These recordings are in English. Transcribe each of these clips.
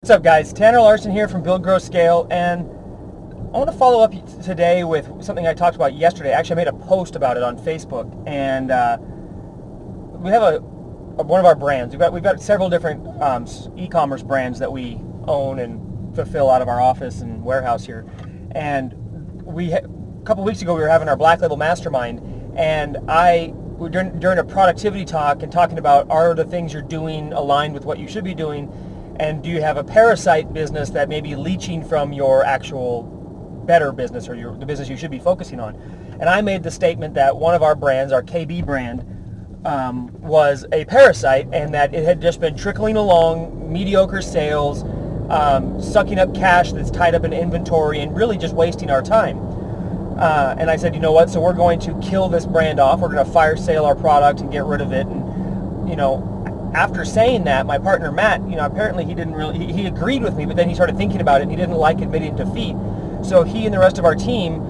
What's up, guys? Tanner Larsson here from Build, Grow, Scale, and I want to follow up today with something I talked about yesterday. Actually, I made a post about it on Facebook, and we have one of our brands. We've got several different e-commerce brands that we own and fulfill out of our office and warehouse here. And a couple weeks ago, we were having our Black Label Mastermind, and during a productivity talk and talking about are the things you're doing aligned with what you should be doing. And do you have a parasite business that may be leaching from your actual better business or the business you should be focusing on? And I made the statement that one of our brands, our KB brand, was a parasite, and that it had just been trickling along, mediocre sales, sucking up cash that's tied up in inventory, and really just wasting our time. And I said, you know what? So we're going to kill this brand off. We're going to fire sale our product and get rid of it. And after saying that, my partner Matt, apparently he agreed with me, but then he started thinking about it and he didn't like admitting defeat. So he and the rest of our team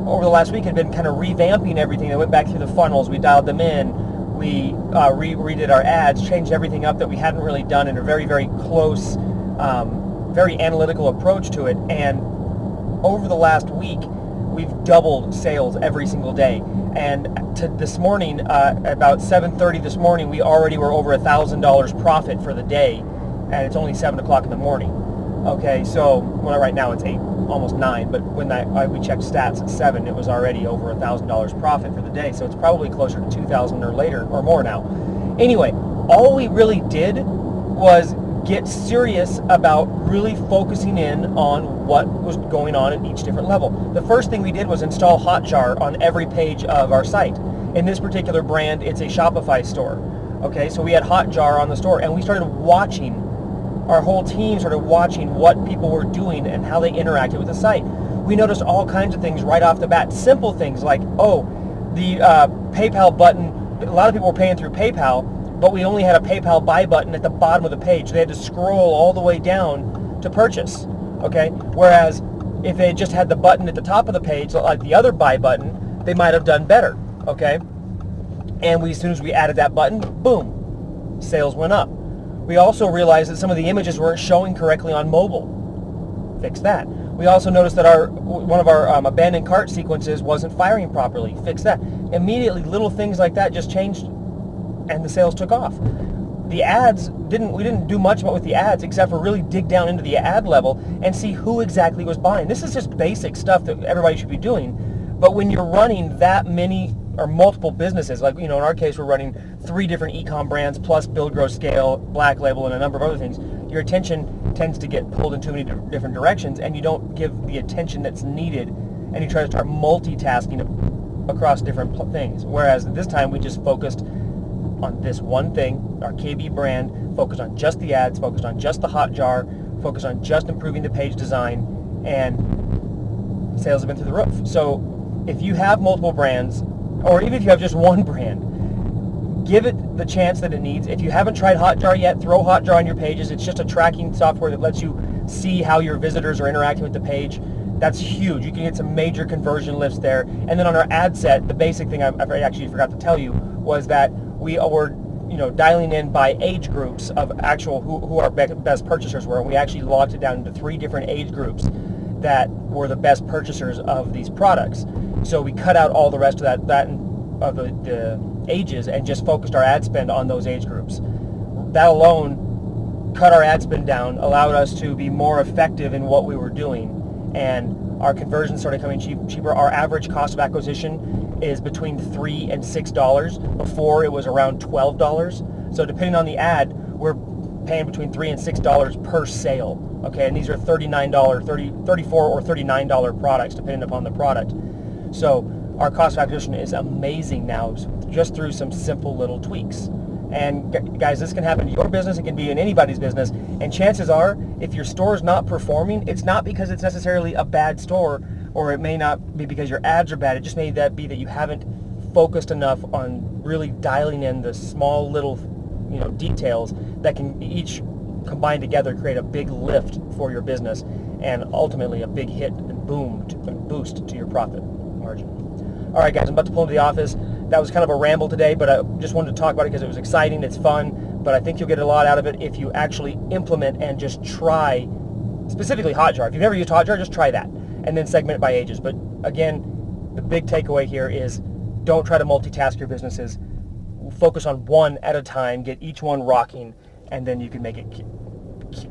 over the last week had been kind of revamping everything. They went back through the funnels, we dialed them in, we redid our ads, changed everything up that we hadn't really done in a very, very close, very analytical approach to it. And over the last week, we've doubled sales every single day. And this morning, about 7:30 this morning, we already were over $1,000 profit for the day, and it's only 7 o'clock in the morning. Okay, so right now it's 8, almost 9, but when we checked stats at 7, it was already over $1,000 profit for the day. So it's probably closer to 2,000 or later or more now. Anyway, all we really did was get serious about really focusing in on what was going on at each different level. The first thing we did was install HotJar on every page of our site. In this particular brand, it's a Shopify store. Okay, so we had HotJar on the store, and we started watching, our whole team started watching what people were doing and how they interacted with the site. We noticed all kinds of things right off the bat. Simple things like, the PayPal button, a lot of people were paying through PayPal, but we only had a PayPal buy button at the bottom of the page. They had to scroll all the way down to purchase, okay? Whereas if they just had the button at the top of the page, like the other buy button, they might have done better, okay? And as soon as we added that button, boom, sales went up. We also realized that some of the images weren't showing correctly on mobile. Fix that. We also noticed that one of our abandoned cart sequences wasn't firing properly. Fix that. Immediately, little things like that just changed, and the sales took off. The ads, we didn't do much with the ads except for really dig down into the ad level and see who exactly was buying. This is just basic stuff that everybody should be doing. But when you're running that many or multiple businesses, like, in our case, we're running 3 different e-com brands plus Build, Grow, Scale, Black Label, and a number of other things, your attention tends to get pulled in too many different directions, and you don't give the attention that's needed, and you try to start multitasking across different things. Whereas this time we just focused on this one thing, our KB brand, focused on just the ads, focused on just the HotJar, focused on just improving the page design, and sales have been through the roof. So if you have multiple brands, or even if you have just one brand, give it the chance that it needs. If you haven't tried HotJar yet, throw HotJar on your pages. It's just a tracking software that lets you see how your visitors are interacting with the page. That's huge. You can get some major conversion lifts there. And then on our ad set, the basic thing I actually forgot to tell you was that we were dialing in by age groups of actual who our best purchasers were. And we actually logged it down into 3 different age groups that were the best purchasers of these products. So we cut out all the rest of the ages and just focused our ad spend on those age groups. That alone cut our ad spend down, allowed us to be more effective in what we were doing, and our conversions started coming cheaper. Our average cost of acquisition is between $3 and $6. Before, it was around $12. So depending on the ad, we're paying between $3 and $6 per sale. Okay, and these are $34 or $39 products, depending upon the product. So our cost of acquisition is amazing now, just through some simple little tweaks. And guys, this can happen to your business. It can be in anybody's business. And chances are, if your store is not performing, it's not because it's necessarily a bad store, or it may not be because your ads are bad. It just may be that you haven't focused enough on really dialing in the small little, details that can each combine together, create a big lift for your business, and ultimately a big hit and boost to your profit margin. All right, guys, I'm about to pull into the office. That was kind of a ramble today, but I just wanted to talk about it because it was exciting, it's fun. but I think you'll get a lot out of it if you actually implement and just try, specifically HotJar. If you've never used HotJar, just try that, and then segment it by ages. But again, the big takeaway here is don't try to multitask your businesses. Focus on one at a time, get each one rocking, and then you can make it kick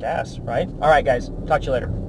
ass, right? All right, guys, talk to you later.